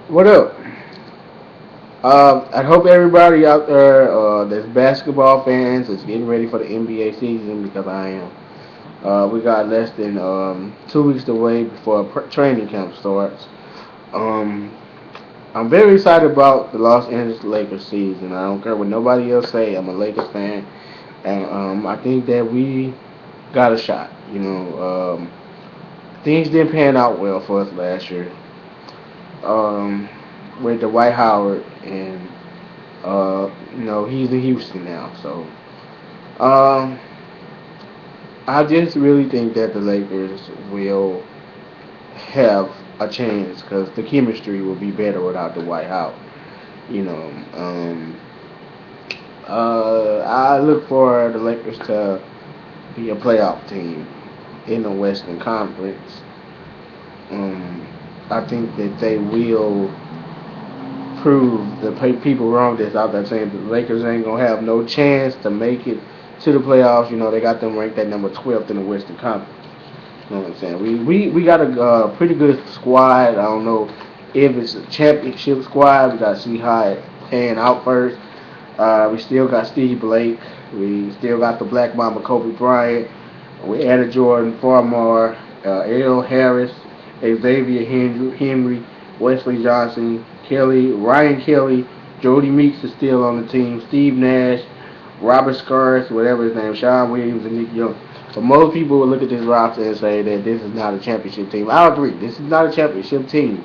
What up? I hope everybody out there that's basketball fans is getting ready for the NBA season because I am. We got less than 2 weeks away before training camp starts. Um, I'm very excited about the Los Angeles Lakers season. I don't care what nobody else say. I'm a Lakers fan, and I think that we got a shot. Things didn't pan out well for us last year. Um, with Dwight Howard and he's in Houston now. So, um, I just really think that the Lakers will have a chance because the chemistry will be better without the White House. You know, I look for the Lakers to be a playoff team in the Western Conference. Um, I think that they will prove the people wrong that's out there saying the Lakers ain't gonna have no chance to make it to the playoffs. They got them ranked at number 12th in the Western Conference. You know what I'm saying? We got a pretty good squad. I don't know if it's a championship squad. We got to see how it pan out first. We still got Steve Blake. We still got the Black Mamba Kobe Bryant. We added Jordan Farmar, L. Harris, Xavier Henry, Wesley Johnson, Ryan Kelly, Jody Meeks is still on the team, Steve Nash, Robert Scars, whatever his name, Sean Williams, and Nick Young. So most people will look at this roster and say that this is not a championship team. I agree, this is not a championship team,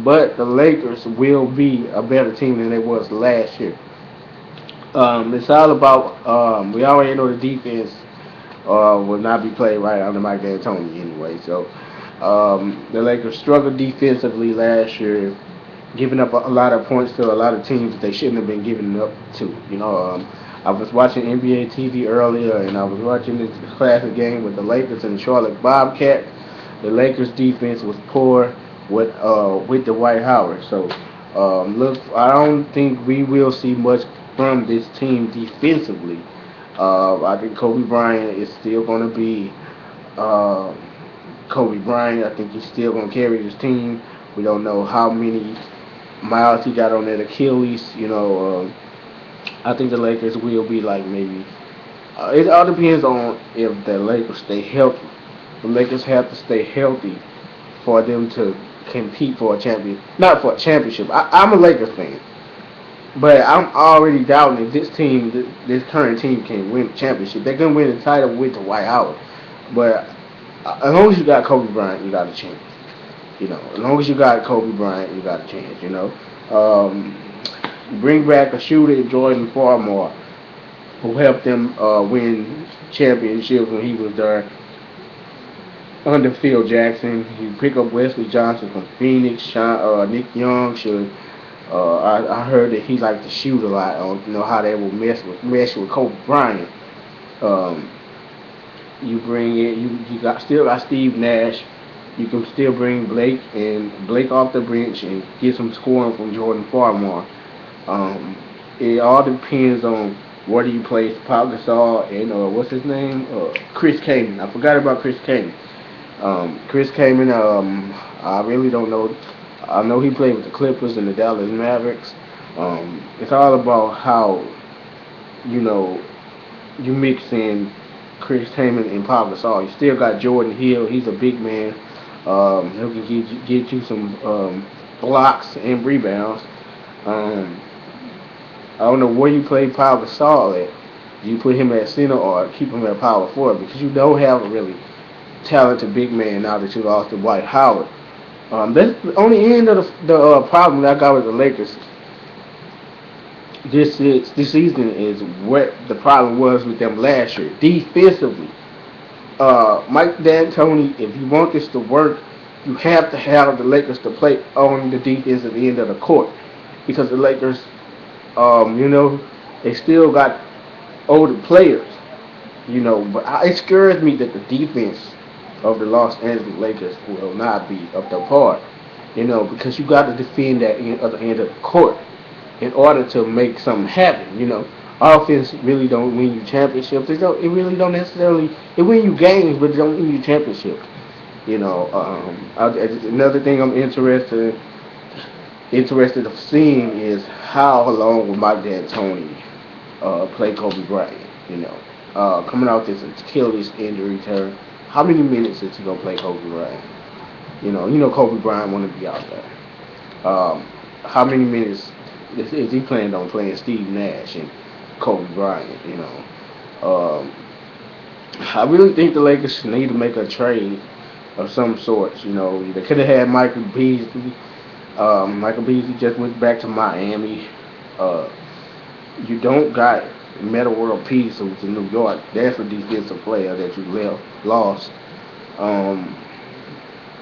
but the Lakers will be a better team than they was last year. It's all about we already know the defense will not be played right under Mike D'Antoni anyway. So the Lakers struggled defensively last year, giving up a lot of points to a lot of teams that they shouldn't have been giving up to. I was watching NBA TV earlier, and I was watching this classic game with the Lakers and the Charlotte Bobcats. The Lakers defense was poor with the White Howard. So look, I don't think we will see much from this team defensively. I think Kobe Bryant is still going to be uh, Kobe Bryant. I think he's still going to carry his team. We don't know how many miles he got on that Achilles. I think the Lakers will be like maybe. It all depends on if the Lakers stay healthy. The Lakers have to stay healthy for them to compete for a champion, not for a championship. I'm a Lakers fan, but I'm already doubting if this current team can win the championship. They can win the title with the White House, but as long as you got Kobe Bryant, you got a chance. As long as you got Kobe Bryant, you got a chance. Bring back a shooter, Jordan Farmar, who helped them win championships when he was there under Phil Jackson. You pick up Wesley Johnson from Phoenix. Nick Young should. I heard that he liked to shoot a lot. Know how they will mesh with Kobe Bryant. Um, you bring it. You got still got Steve Nash. You can still bring Blake off the bench and get some scoring from Jordan Farmar. Um, it all depends on where do you place Pau Gasol and what's his name? Chris Kaman. I forgot about Chris Kaman. Chris Kaman. I really don't know. I know he played with the Clippers and the Dallas Mavericks. It's all about how you know you mix in Chris Kaman and Pau Gasol. You still got Jordan Hill. He's a big man. Who can get you some blocks and rebounds. Um, I don't know where you play Pau Gasol at. Do you put him at center or keep him at power forward? Because you don't have a really talented big man now that you lost to Dwight Howard. That's the only end of the problem that I got with the Lakers this season is what the problem was with them last year defensively. Mike D'Antoni, if you want this to work, you have to have the Lakers to play on the defensive end of the court because the Lakers, they still got older players, but it scares me that the defense of the Los Angeles Lakers will not be up to par, because you got to defend that other end of the court in order to make something happen. Offense really don't win you championships. It really don't necessarily. It win you games, but it don't win you championships. Another thing I'm interested interested of seeing is how long will Mike D'Antoni play Kobe Bryant. You know, coming out this Achilles injury to how many minutes is he gonna play Kobe Bryant? You know Kobe Bryant want to be out there. How many minutes is he planning on playing Steve Nash and Kobe Bryant? I really think the Lakers need to make a trade of some sort. They could have had Michael Beasley. Michael Beasley just went back to Miami. Uh, you don't got Metal World Peace who's in New York. That's a defensive player that you lost. Um,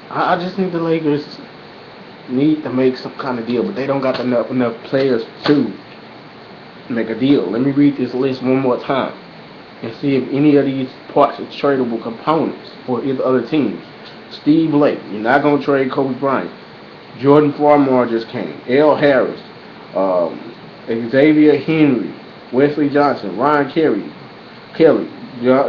I just think the Lakers need to make some kind of deal, but they don't got enough players to make a deal. Let me read this list one more time and see if any of these parts are tradable components for either other teams. Steve Blake, you're not gonna trade Kobe Bryant. Jordan Farmar just came. L. Harris, um, Xavier Henry, Wesley Johnson, Ryan Kelly,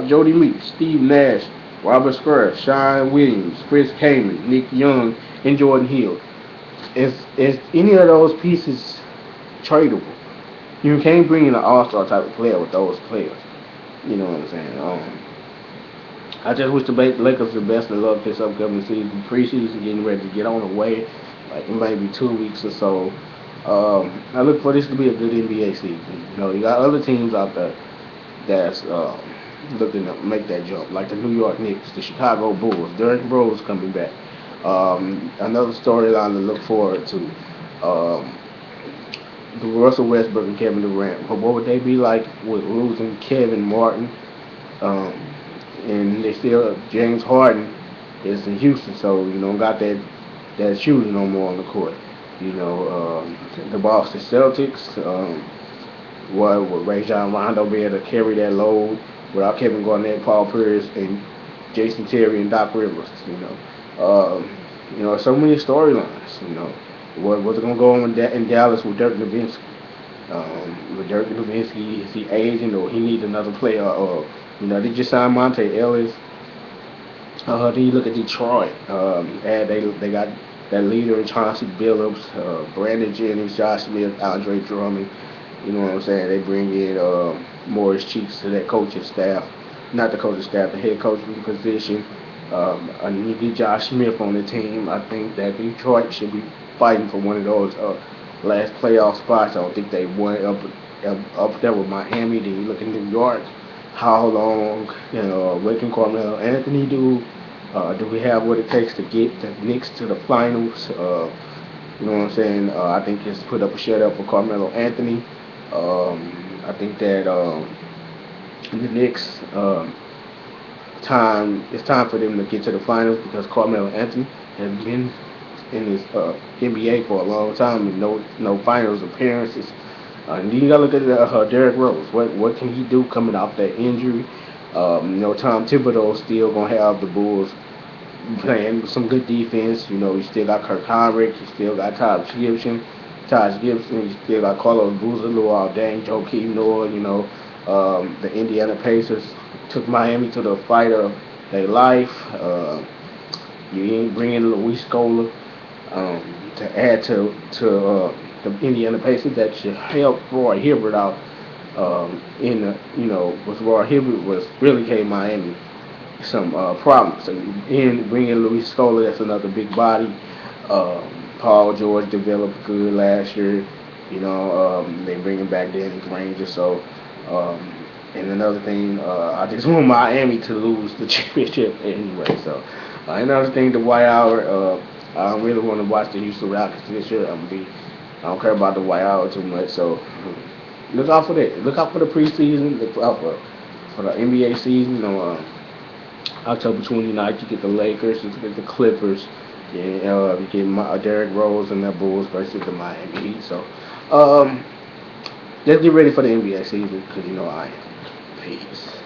Jody Meeks, Steve Nash, Robert Square, Sean Williams, Chris Kaman, Nick Young, and Jordan Hill. Is any of those pieces tradable? You can't bring in an all-star type of player with those players. You know what I'm saying? I just wish the Lakers the best of luck this upcoming season. Preseason getting ready to get on the way, like in maybe 2 weeks or so. I look for this to be a good NBA season. You got other teams out there that's looking to make that jump, like the New York Knicks, the Chicago Bulls, Derrick Rose coming back. Another storyline to look forward to. Um, the Russell Westbrook and Kevin Durant. But what would they be like with losing Kevin Martin? Um, and they still James Harden is in Houston, so got that shooting no more on the court. The Boston Celtics. What would Ray John Rondo be able to carry that load without Kevin Garnett, Paul Pierce, and Jason Terry and Doc Rivers? So many storylines. What's going to go on in Dallas with Dirk Nowitzki? With Dirk Nowitzki, is he aging or he needs another player? Or they just signed Monte Ellis. Then you look at Detroit. And they got that leader in Chauncey Billups, Brandon Jennings, Josh Smith, Andre Drummond. You know what I'm saying? They bring in Morris Cheeks to that coaching staff, not the coaching staff, the head coaching position. I need to get Josh Smith on the team. I think that Detroit should be fighting for one of those last playoff spots. I don't think they went up there with Miami. Then you look at New York. How long, what can Carmelo Anthony do? Do we have what it takes to get the Knicks to the finals? You know what I'm saying? I think it's put up a shut up for Carmelo Anthony. I think that the Knicks it's time for them to get to the finals because Carmelo Anthony has been in his NBA for a long time and no finals appearances. And then you gotta look at Derrick Rose. What can he do coming off that injury? Tom Thibodeau still gonna have the Bulls playing some good defense. You still got Kirk Hinrich, you still got Taj Gibson, you still got Carlos Boozer, Dang, Joakim Noah. The Indiana Pacers took Miami to the fight of their life. You ain't bringing Luis Scola to add to the Indiana Pacers that should help Roy Hibbert out in the with Roy Hibbert was really gave Miami some problems. And bringing Luis Scola, that's another big body. Paul George developed good last year. They bringing back Danny Granger. So, and another thing, I just want Miami to lose the championship anyway. So, another thing, the White Hour. I don't really want to watch the Houston Rockets this year. I don't care about the White Hour too much. So, look out for that. Look out for the preseason. Look out for the NBA season. October 29th, you get the Lakers, you get the Clippers, you get Derrick Rose and the Bulls versus the Miami Heat. So, let's get ready for the NBA season because I am. Peace.